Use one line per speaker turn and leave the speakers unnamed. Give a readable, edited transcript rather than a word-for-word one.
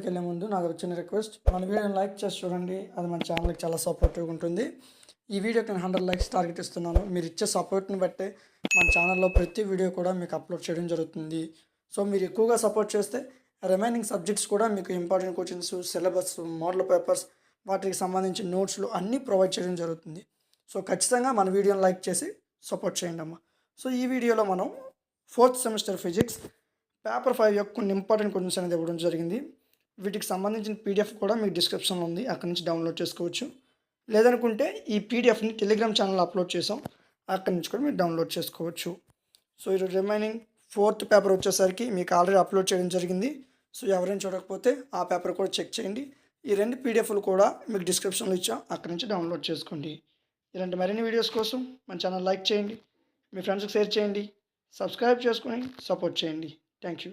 వీడియోలోకి వెళ్ళే ముందు నాకు చిన్న రిక్వెస్ట్, మన వీడియోని లైక్ చేసి చూడండి. అది మన ఛానల్కి చాలా సపోర్టివ్గా ఉంటుంది. ఈ వీడియోకి నేను 100 లైక్స్ టార్గెట్ ఇస్తున్నాను. మీరు ఇచ్చే సపోర్ట్ని బట్టే మన ఛానల్లో ప్రతి వీడియో కూడా మీకు అప్లోడ్ చేయడం జరుగుతుంది. సో మీరు ఎక్కువగా సపోర్ట్ చేస్తే రిమైనింగ్ సబ్జెక్ట్స్ కూడా మీకు important questions, syllabus, model papers, వాటికి సంబంధించిన నోట్స్లు అన్నీ ప్రొవైడ్ చేయడం జరుగుతుంది. సో ఖచ్చితంగా మన వీడియోని లైక్ చేసి సపోర్ట్ చేయండి అమ్మ. సో ఈ వీడియోలో మనం 4th సెమిస్టర్ ఫిజిక్స్ పేపర్ 5 యొక్క కొన్ని ఇంపార్టెంట్ క్వశ్చన్స్ అనేది ఇవ్వడం జరిగింది. వీటికి సంబంధించిన పీడిఎఫ్ కూడా మీకు డిస్క్రిప్షన్లో ఉంది, అక్కడి నుంచి డౌన్లోడ్ చేసుకోవచ్చు. లేదనుకుంటే ఈ పీడిఎఫ్ని టెలిగ్రామ్ ఛానల్లో అప్లోడ్ చేసాం, అక్కడి నుంచి కూడా మీరు డౌన్లోడ్ చేసుకోవచ్చు. సో ఈరోజు రిమైనింగ్ 4th పేపర్ వచ్చేసరికి మీకు ఆల్రెడీ అప్లోడ్ చేయడం జరిగింది. సో ఎవరైనా చూడకపోతే ఆ పేపర్ కూడా చెక్ చేయండి. ఈ 2 పీడిఎఫ్లు కూడా మీకు డిస్క్రిప్షన్లో ఇచ్చాం, అక్కడి నుంచి డౌన్లోడ్ చేసుకోండి. ఇలాంటి మరిన్ని వీడియోస్ కోసం మన ఛానల్ లైక్ చేయండి, మీ ఫ్రెండ్స్కి షేర్ చేయండి, సబ్స్క్రైబ్ చేసుకొని సపోర్ట్ చేయండి. Thank you.